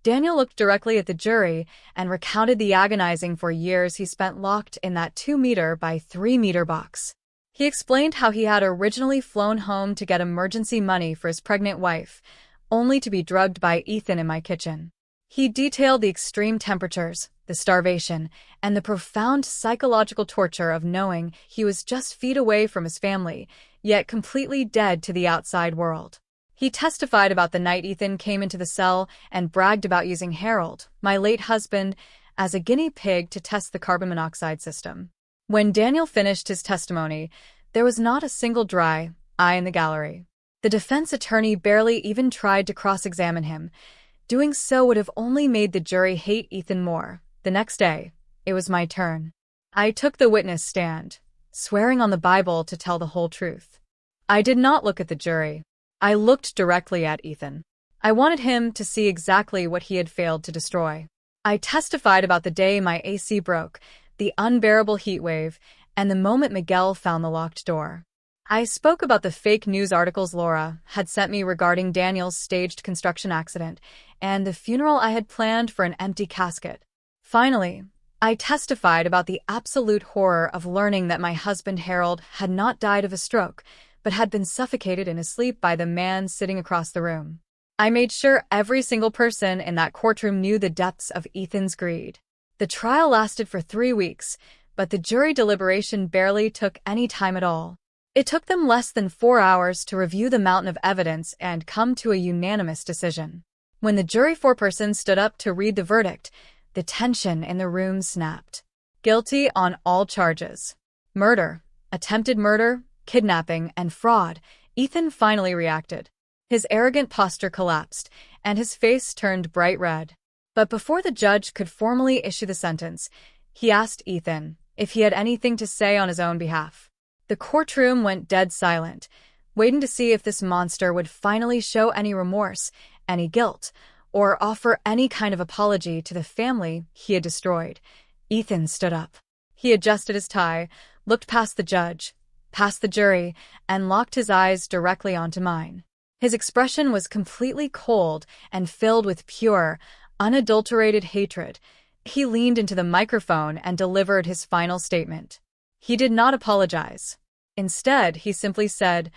Speaker 1: Daniel looked directly at the jury and recounted the agonizing 4 years he spent locked in that 2-meter by 3-meter box. He explained how he had originally flown home to get emergency money for his pregnant wife, only to be drugged by Ethan in my kitchen. He detailed the extreme temperatures, the starvation, and the profound psychological torture of knowing he was just feet away from his family, yet completely dead to the outside world. He testified about the night Ethan came into the cell and bragged about using Harold, my late husband, as a guinea pig to test the carbon monoxide system. When Daniel finished his testimony, there was not a single dry eye in the gallery. The defense attorney barely even tried to cross-examine him. Doing so would have only made the jury hate Ethan more. The next day, it was my turn. I took the witness stand, swearing on the Bible to tell the whole truth. I did not look at the jury. I looked directly at Ethan. I wanted him to see exactly what he had failed to destroy. I testified about the day my AC broke, the unbearable heat wave, and the moment Miguel found the locked door. I spoke about the fake news articles Laura had sent me regarding Daniel's staged construction accident and the funeral I had planned for an empty casket. Finally, I testified about the absolute horror of learning that my husband Harold had not died of a stroke, but had been suffocated in his sleep by the man sitting across the room. I made sure every single person in that courtroom knew the depths of Ethan's greed. The trial lasted for 3 weeks, but the jury deliberation barely took any time at all. It took them less than 4 hours to review the mountain of evidence and come to a unanimous decision. When the jury foreperson stood up to read the verdict, the tension in the room snapped. Guilty on all charges. Murder, attempted murder, kidnapping, and fraud, Ethan finally reacted. His arrogant posture collapsed, and his face turned bright red. But before the judge could formally issue the sentence, he asked Ethan if he had anything to say on his own behalf. The courtroom went dead silent, waiting to see if this monster would finally show any remorse, any guilt, or offer any kind of apology to the family he had destroyed. Ethan stood up. He adjusted his tie, looked past the judge, past the jury, and locked his eyes directly onto mine. His expression was completely cold and filled with pure, unadulterated hatred. He leaned into the microphone and delivered his final statement. He did not apologize. Instead, he simply said,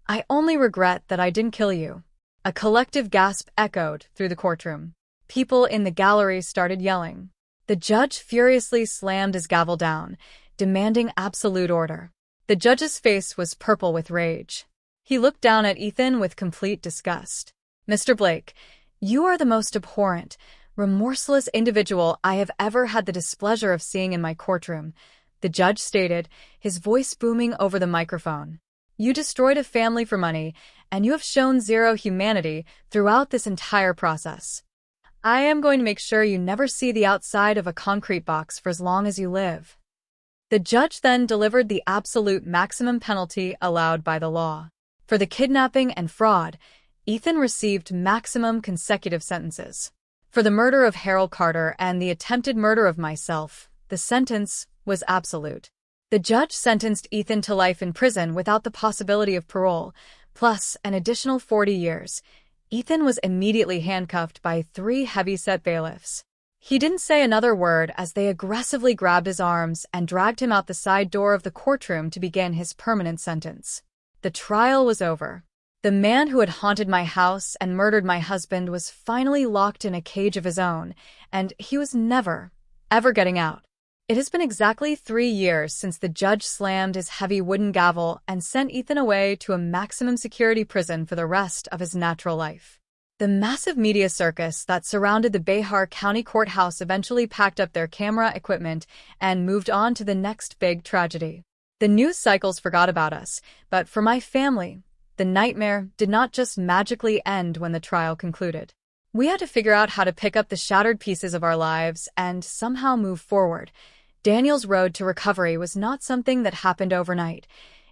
Speaker 1: "I only regret that I didn't kill you." A collective gasp echoed through the courtroom. People in the gallery started yelling. The judge furiously slammed his gavel down, demanding absolute order. The judge's face was purple with rage. He looked down at Ethan with complete disgust. "Mr. Blake, you are the most abhorrent, remorseless individual I have ever had the displeasure of seeing in my courtroom," the judge stated, his voice booming over the microphone. "You destroyed a family for money, and you have shown zero humanity throughout this entire process. I am going to make sure you never see the outside of a concrete box for as long as you live." The judge then delivered the absolute maximum penalty allowed by the law. For the kidnapping and fraud, Ethan received maximum consecutive sentences. For the murder of Harold Carter and the attempted murder of myself, the sentence was absolute. The judge sentenced Ethan to life in prison without the possibility of parole, plus an additional 40 years. Ethan was immediately handcuffed by 3 heavy-set bailiffs. He didn't say another word as they aggressively grabbed his arms and dragged him out the side door of the courtroom to begin his permanent sentence. The trial was over. The man who had haunted my house and murdered my husband was finally locked in a cage of his own, and he was never, ever getting out. It has been exactly 3 years since the judge slammed his heavy wooden gavel and sent Ethan away to a maximum security prison for the rest of his natural life. The massive media circus that surrounded the Behar County Courthouse eventually packed up their camera equipment and moved on to the next big tragedy. The news cycles forgot about us, but for my family, the nightmare did not just magically end when the trial concluded. We had to figure out how to pick up the shattered pieces of our lives and somehow move forward. Daniel's road to recovery was not something that happened overnight.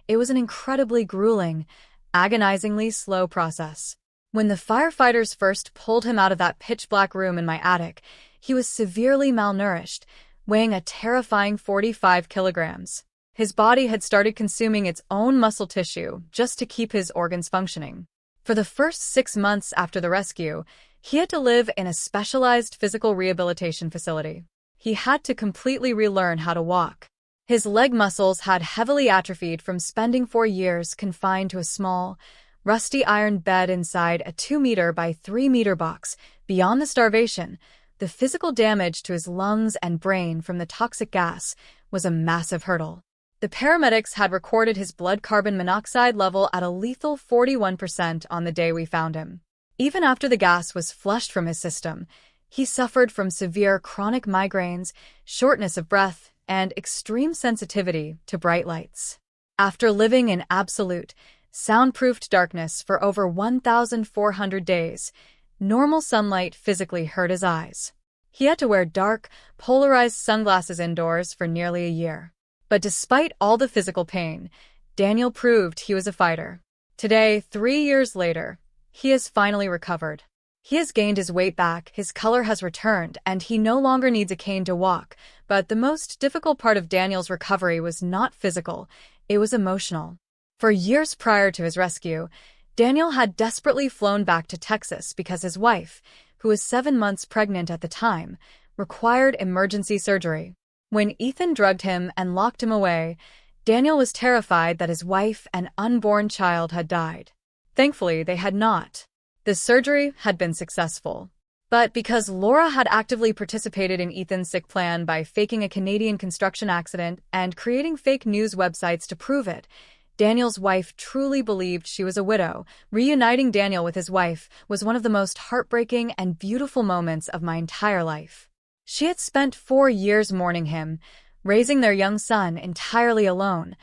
Speaker 1: It was an incredibly grueling, agonizingly slow process. When the firefighters first pulled him out of that pitch-black room in my attic, he was severely malnourished, weighing a terrifying 45 kilograms. His body had started consuming its own muscle tissue just to keep his organs functioning. For the first 6 months after the rescue, he had to live in a specialized physical rehabilitation facility. He had to completely relearn how to walk. His leg muscles had heavily atrophied from spending 4 years confined to a small, rusty iron bed inside a 2-meter by 3-meter box. Beyond the starvation, the physical damage to his lungs and brain from the toxic gas was a massive hurdle. The paramedics had recorded his blood carbon monoxide level at a lethal 41% on the day we found him. Even after the gas was flushed from his system, he suffered from severe chronic migraines, shortness of breath, and extreme sensitivity to bright lights. After living in absolute, soundproofed darkness for over 1,400 days, normal sunlight physically hurt his eyes. He had to wear dark, polarized sunglasses indoors for nearly a year. But despite all the physical pain, Daniel proved he was a fighter. Today, 3 years later, he has finally recovered. He has gained his weight back, his color has returned, and he no longer needs a cane to walk. But the most difficult part of Daniel's recovery was not physical, it was emotional. For years prior to his rescue, Daniel had desperately flown back to Texas because his wife, who was 7 months pregnant at the time, required emergency surgery. When Ethan drugged him and locked him away, Daniel was terrified that his wife and unborn child had died. Thankfully, they had not. The surgery had been successful. But because Laura had actively participated in Ethan's sick plan by faking a Canadian construction accident and creating fake news websites to prove it, Daniel's wife truly believed she was a widow. Reuniting Daniel with his wife was one of the most heartbreaking and beautiful moments of my entire life. She had spent 4 years mourning him, raising their young son entirely alone,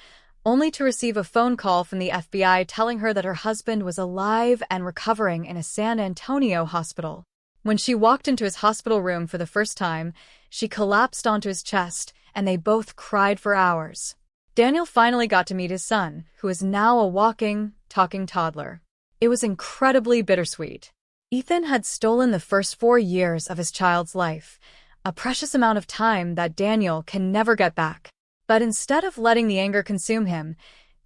Speaker 1: only to receive a phone call from the FBI telling her that her husband was alive and recovering in a San Antonio hospital. When she walked into his hospital room for the first time, she collapsed onto his chest, and they both cried for hours. Daniel finally got to meet his son, who is now a walking, talking toddler. It was incredibly bittersweet. Ethan had stolen the first 4 years of his child's life, a precious amount of time that Daniel can never get back. But instead of letting the anger consume him,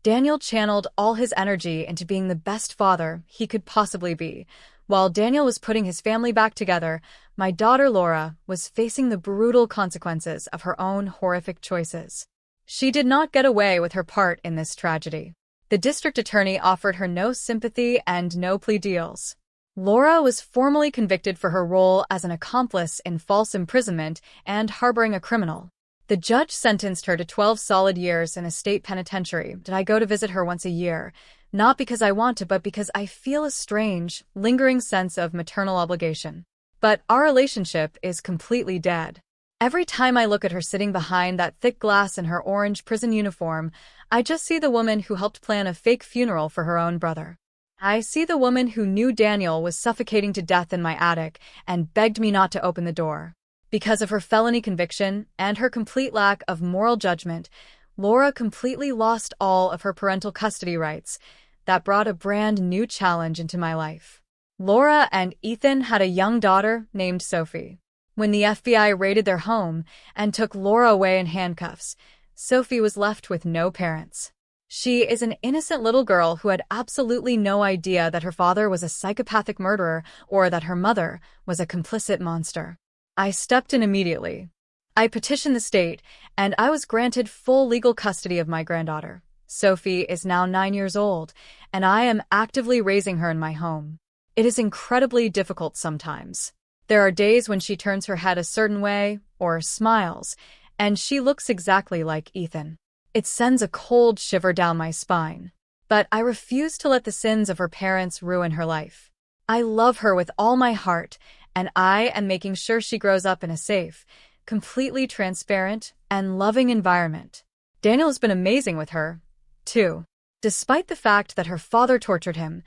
Speaker 1: Daniel channeled all his energy into being the best father he could possibly be. While Daniel was putting his family back together, my daughter Laura was facing the brutal consequences of her own horrific choices. She did not get away with her part in this tragedy. The district attorney offered her no sympathy and no plea deals. Laura was formally convicted for her role as an accomplice in false imprisonment and harboring a criminal. The judge sentenced her to 12 solid years in a state penitentiary. I go to visit her once a year, not because I want to, but because I feel a strange, lingering sense of maternal obligation. But our relationship is completely dead. Every time I look at her sitting behind that thick glass in her orange prison uniform, I just see the woman who helped plan a fake funeral for her own brother. I see the woman who knew Daniel was suffocating to death in my attic and begged me not to open the door. Because of her felony conviction and her complete lack of moral judgment, Laura completely lost all of her parental custody rights. That brought a brand new challenge into my life. Laura and Ethan had a young daughter named Sophie. When the FBI raided their home and took Laura away in handcuffs, Sophie was left with no parents. She is an innocent little girl who had absolutely no idea that her father was a psychopathic murderer or that her mother was a complicit monster. I stepped in immediately. I petitioned the state, and I was granted full legal custody of my granddaughter. Sophie is now 9 years old, and I am actively raising her in my home. It is incredibly difficult sometimes. There are days when she turns her head a certain way or smiles, and she looks exactly like Ethan. It sends a cold shiver down my spine. But I refuse to let the sins of her parents ruin her life. I love her with all my heart, and I am making sure she grows up in a safe, completely transparent, and loving environment. Daniel has been amazing with her, too. Despite the fact that her father tortured him,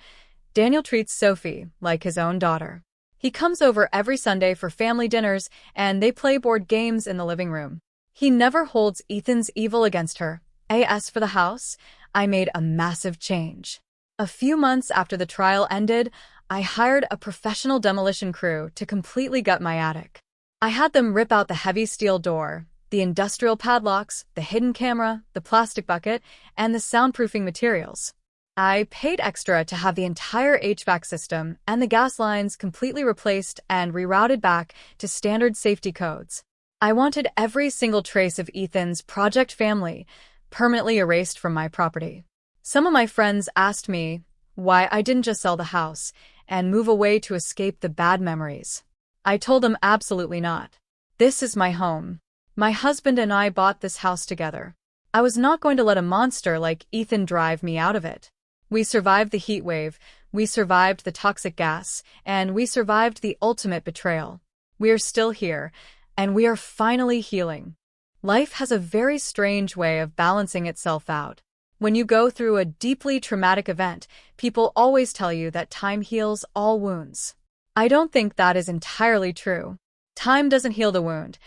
Speaker 1: Daniel treats Sophie like his own daughter. He comes over every Sunday for family dinners, and they play board games in the living room. He never holds Ethan's evil against her. As for the house, I made a massive change. A few months after the trial ended, I hired a professional demolition crew to completely gut my attic. I had them rip out the heavy steel door, the industrial padlocks, the hidden camera, the plastic bucket, and the soundproofing materials. I paid extra to have the entire HVAC system and the gas lines completely replaced and rerouted back to standard safety codes. I wanted every single trace of Ethan's project family permanently erased from my property. Some of my friends asked me why I didn't just sell the house and move away to escape the bad memories. I told them absolutely not. This is my home. My husband and I bought this house together. I was not going to let a monster like Ethan drive me out of it. We survived the heat wave, we survived the toxic gas, and we survived the ultimate betrayal. We are still here, and we are finally healing. Life has a very strange way of balancing itself out. When you go through a deeply traumatic event, people always tell you that time heals all wounds. I don't think that is entirely true. Time doesn't heal the wound.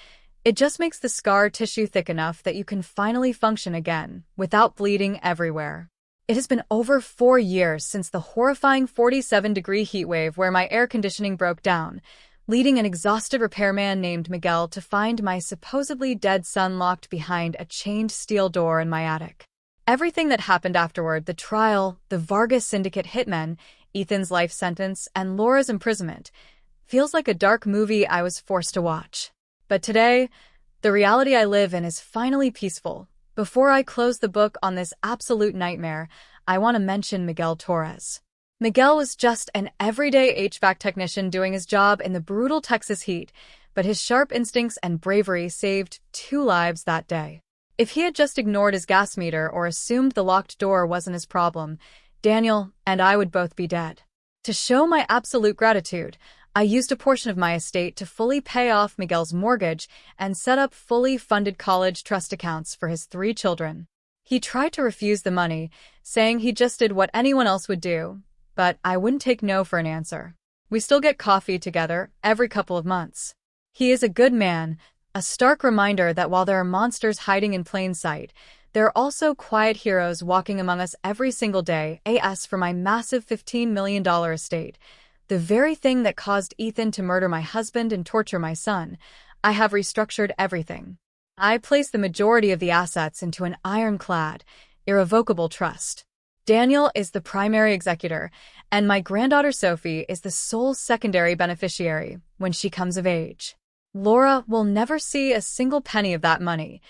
Speaker 1: It just makes the scar tissue thick enough that you can finally function again, without bleeding everywhere. It has been over 4 years since the horrifying 47-degree heat wave where my air conditioning broke down, leading an exhausted repairman named Miguel to find my supposedly dead son locked behind a chained steel door in my attic. Everything that happened afterward, the trial, the Vargas Syndicate hitmen, Ethan's life sentence, and Laura's imprisonment, feels like a dark movie I was forced to watch. But today, the reality I live in is finally peaceful. Before I close the book on this absolute nightmare, I want to mention Miguel Torres. Miguel was just an everyday HVAC technician doing his job in the brutal Texas heat, but his sharp instincts and bravery saved 2 lives that day. If he had just ignored his gas meter or assumed the locked door wasn't his problem, Daniel and I would both be dead. To show my absolute gratitude, I used a portion of my estate to fully pay off Miguel's mortgage and set up fully funded college trust accounts for his 3 children. He tried to refuse the money, saying he just did what anyone else would do, but I wouldn't take no for an answer. We still get coffee together every couple of months. He is a good man, a stark reminder that while there are monsters hiding in plain sight, there are also quiet heroes walking among us every single day. As for my massive $15 million estate, the very thing that caused Ethan to murder my husband and torture my son, I have restructured everything. I placed the majority of the assets into an ironclad, irrevocable trust. Daniel is the primary executor, and my granddaughter Sophie is the sole secondary beneficiary when she comes of age. Laura will never see a single penny of that money,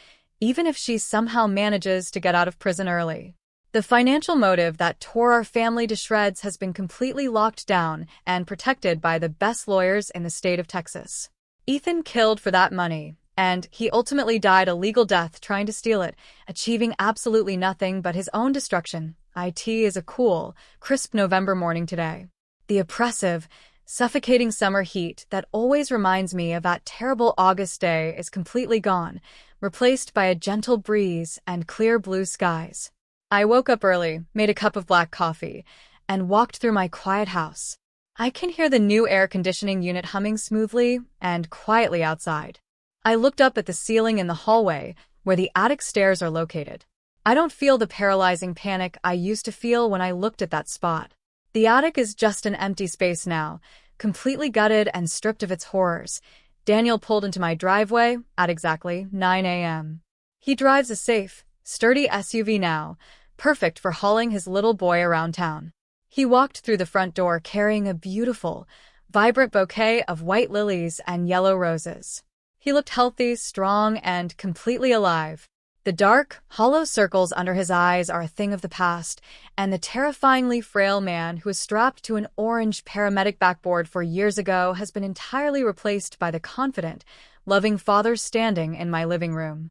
Speaker 1: even if she somehow manages to get out of prison early. The financial motive that tore our family to shreds has been completely locked down and protected by the best lawyers in the state of Texas. Ethan killed for that money, and he ultimately died a legal death trying to steal it, achieving absolutely nothing but his own destruction. It is a cool, crisp November morning today. The oppressive, suffocating summer heat that always reminds me of that terrible August day is completely gone, replaced by a gentle breeze and clear blue skies. I woke up early, made a cup of black coffee, and walked through my quiet house. I can hear the new air conditioning unit humming smoothly and quietly outside. I looked up at the ceiling in the hallway, where the attic stairs are located. I don't feel the paralyzing panic I used to feel when I looked at that spot. The attic is just an empty space now, completely gutted and stripped of its horrors. Daniel pulled into my driveway at exactly 9 a.m. He drives a safe, sturdy SUV now, perfect for hauling his little boy around town. He walked through the front door carrying a beautiful, vibrant bouquet of white lilies and yellow roses. He looked healthy, strong, and completely alive. The dark, hollow circles under his eyes are a thing of the past, and the terrifyingly frail man who was strapped to an orange paramedic backboard 4 years ago has been entirely replaced by the confident, loving father standing in my living room.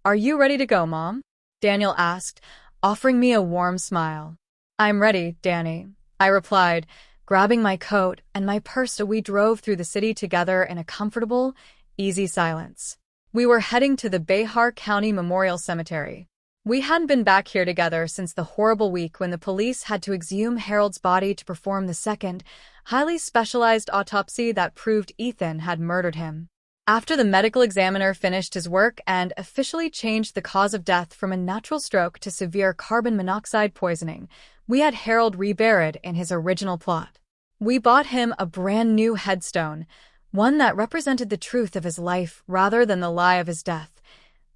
Speaker 1: "Are you ready to go, Mom?" Daniel asked, offering me a warm smile. "I'm ready, Danny," I replied, grabbing my coat and my purse. So we drove through the city together in a comfortable, easy silence. We were heading to the Behar County Memorial Cemetery. We hadn't been back here together since the horrible week when the police had to exhume Harold's body to perform the second, highly specialized autopsy that proved Ethan had murdered him. After the medical examiner finished his work and officially changed the cause of death from a natural stroke to severe carbon monoxide poisoning, we had Harold reburied in his original plot. We bought him a brand new headstone, one that represented the truth of his life rather than the lie of his death.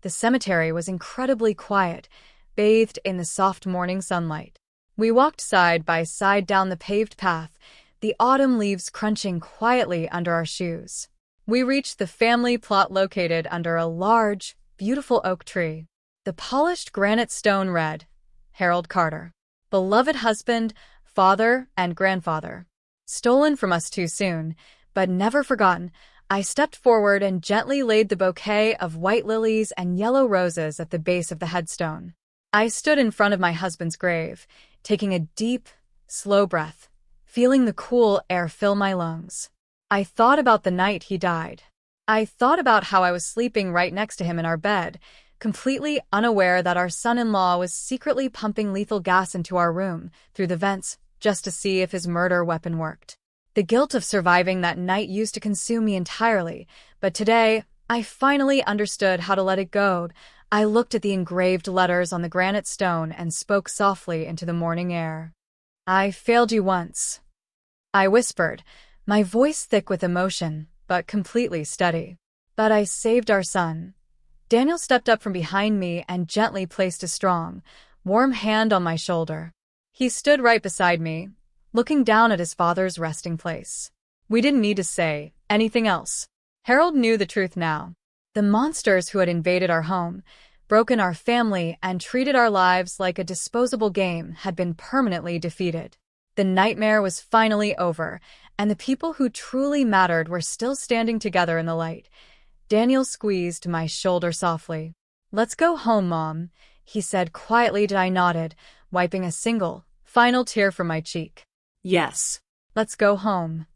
Speaker 1: The cemetery was incredibly quiet, bathed in the soft morning sunlight. We walked side by side down the paved path, the autumn leaves crunching quietly under our shoes. We reached the family plot located under a large, beautiful oak tree. The polished granite stone read, "Harold Carter, beloved husband, father, and grandfather. Stolen from us too soon, but never forgotten." I stepped forward and gently laid the bouquet of white lilies and yellow roses at the base of the headstone. I stood in front of my husband's grave, taking a deep, slow breath, feeling the cool air fill my lungs. I thought about the night he died. I thought about how I was sleeping right next to him in our bed, completely unaware that our son-in-law was secretly pumping lethal gas into our room through the vents just to see if his murder weapon worked. The guilt of surviving that night used to consume me entirely, but today, I finally understood how to let it go. I looked at the engraved letters on the granite stone and spoke softly into the morning air. "I failed you once," I whispered, my voice thick with emotion, but completely steady. "But I saved our son." Daniel stepped up from behind me and gently placed a strong, warm hand on my shoulder. He stood right beside me, looking down at his father's resting place. We didn't need to say anything else. Harold knew the truth now. The monsters who had invaded our home, broken our family, and treated our lives like a disposable game had been permanently defeated. The nightmare was finally over, and the people who truly mattered were still standing together in the light. Daniel squeezed my shoulder softly. "Let's go home, Mom," he said quietly. I nodded, wiping a single, final tear from my cheek. "Yes, let's go home."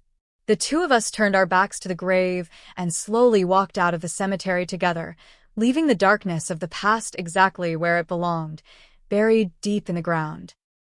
Speaker 1: The two of us turned our backs to the grave and slowly walked out of the cemetery together, leaving the darkness of the past exactly where it belonged, buried deep in the ground.